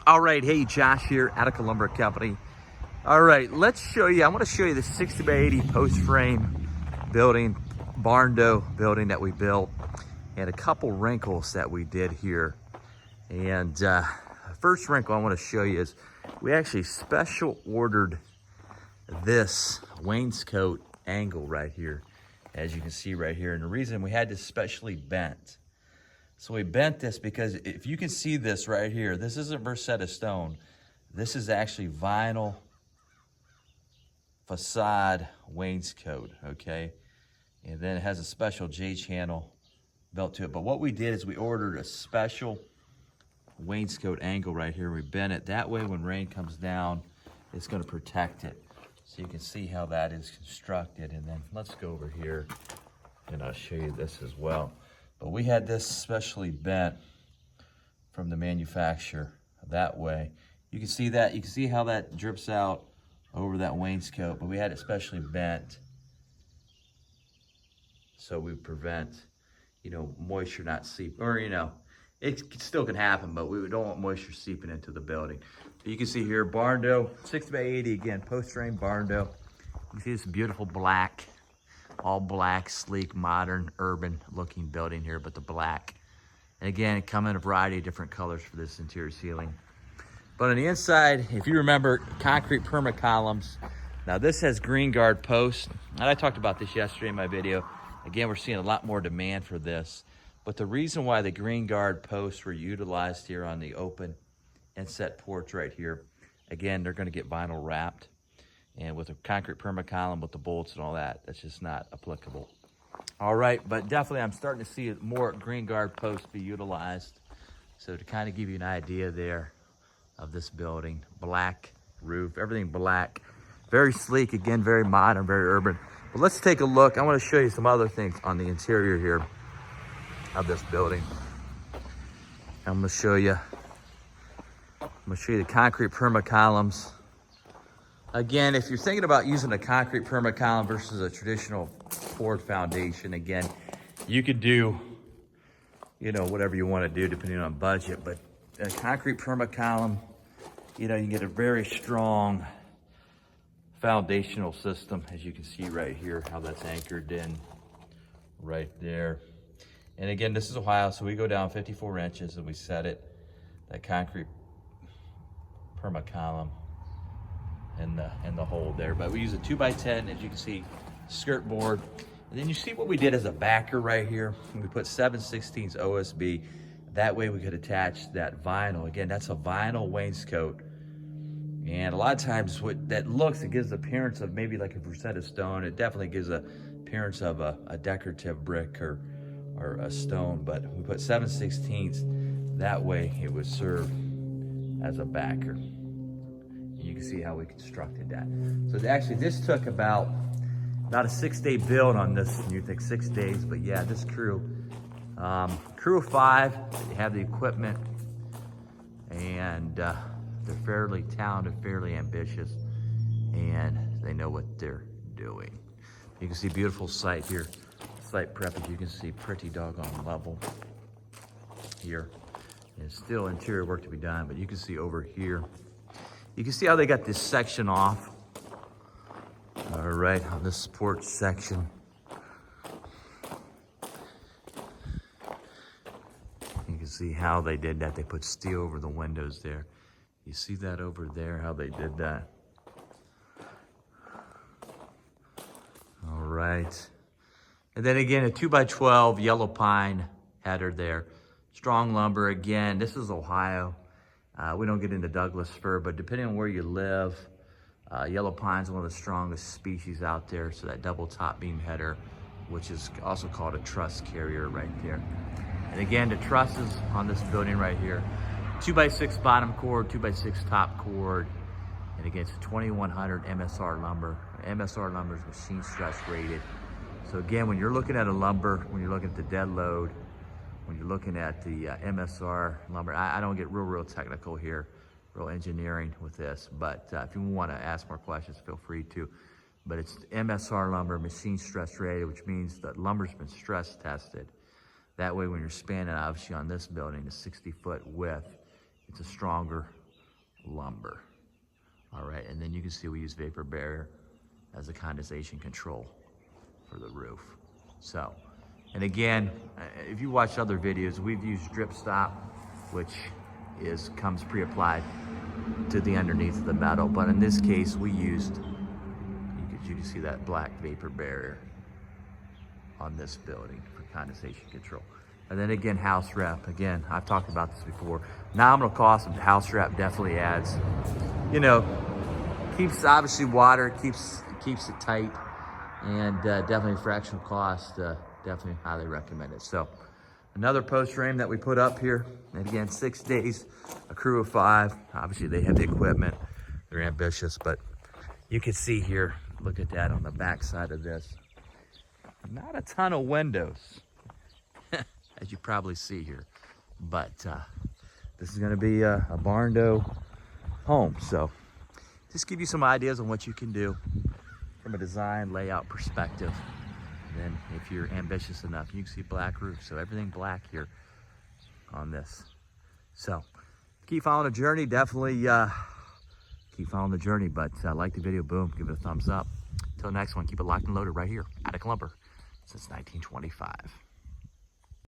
All right, hey, Josh here, Attica Lumber Company. All right, I want to show you the 60 by 80 post frame building, Barndo building that we built, and a couple wrinkles that we did here. And first wrinkle I want to show you is we actually special ordered this wainscot angle right here, as you can see right here. And the reason we had this specially bent. So we bent this because if you can see this right here, this isn't versetta stone. This is actually vinyl facade wainscot, okay? And then it has a special J-channel belt to it. But what we did is we ordered a special wainscot angle right here. We bent it. That way when rain comes down, it's gonna protect it. So you can see how that is constructed. And then let's go over here and I'll show you this as well. But we had this specially bent from the manufacturer that way. You can see that, you can see how that drips out over that wainscot, but we had it specially bent so we prevent, moisture not seeping, or it still can happen, but we don't want moisture seeping into the building. So you can see here, Barndo, 60 by 80, again, post frame Barndo. You can see this beautiful black, all black, sleek, modern, urban looking building here, but the black. And again, it come in a variety of different colors for this interior ceiling. But on the inside, if you remember, concrete perma-columns. Now this has green Gard posts, and I talked about this yesterday in my video. Again, we're seeing a lot more demand for this. But the reason why the green Gard posts were utilized here on the open Inset porch right here, again, they're gonna get vinyl wrapped. And with a concrete perma-column with the bolts and all that, that's just not applicable. All right, but definitely I'm starting to see more green Gard posts be utilized. So to kind of give you an idea there of this building, black roof, everything black, very sleek, again, very modern, very urban. But let's take a look. I want to show you some other things on the interior here of this building. I'm going to show you the concrete perma-columns. Again, if you're thinking about using a concrete perma-column versus a traditional poured foundation, again, you could do, whatever you want to do depending on budget. But a concrete perma-column, you can get a very strong foundational system, as you can see right here, how that's anchored in right there. And again, this is Ohio, so we go down 54 inches and we set it, that concrete perma-column in the hole there. But we use a 2x10, as you can see, skirtboard. And then you see what we did as a backer right here. We put 7/16 OSB. That way we could attach that vinyl. Again, that's a vinyl wainscot. And a lot of times what that looks, it gives the appearance of maybe like a versetta stone. It definitely gives the appearance of a decorative brick or a stone, but we put 7/16. That way it would serve as a backer. You can see how we constructed that. So actually this took about a 6-day build on this. And you think 6 days, but yeah, this crew of 5, they have the equipment, and they're fairly talented, fairly ambitious, and they know what they're doing. You can see beautiful site here. Site prep, as you can see, pretty doggone level here. There's still interior work to be done, but you can see over here, you can see how they got this section off. All right, on this porch section. You can see how they did that. They put steel over the windows there. You see that over there, how they did that. All right. And then again, a 2x12 yellow pine header there. Strong lumber, again, this is Ohio. We don't get into Douglas fir, but depending on where you live, yellow pine is one of the strongest species out there. So that double top beam header, which is also called a truss carrier right there. And again, the trusses on this building right here, 2x6 bottom cord, 2x6 top cord. And again, it's a 2100 MSR lumber. MSR lumber is machine stress rated. So again, when you're looking at a lumber, when you're looking at the dead load, when you're looking at the MSR lumber, I don't get real technical here, real engineering with this, but if you want to ask more questions, feel free to. But it's MSR lumber, machine stress rated, which means that lumber's been stress tested. That way when you're spanning, obviously on this building, a 60-foot width, it's a stronger Lumber. All right, and then you can see we use vapor barrier as a condensation control for the roof. So, and again, if you watch other videos, we've used drip stop, which comes pre-applied to the underneath of the metal. But in this case, we used, you can see that black vapor barrier on this building for condensation control. And then again, house wrap. Again, I've talked about this before. Nominal cost of house wrap definitely adds, you know, keeps obviously water, keeps it tight, and definitely fractional cost, definitely highly recommend it. So another post frame that we put up here, and again, 6 days, a crew of 5. Obviously they have the equipment, they're ambitious, but you can see here, look at that on the back side of this. Not a ton of windows, as you probably see here, but this is gonna be a Barndo home. So just give you some ideas on what you can do from a design layout perspective. And then if you're ambitious enough, you can see black roof. So everything black here on this. So keep following the journey, definitely keep following the journey, but like the video, boom, give it a thumbs up. Until next one, keep it locked and loaded right here, Attic Lumber, since 1925.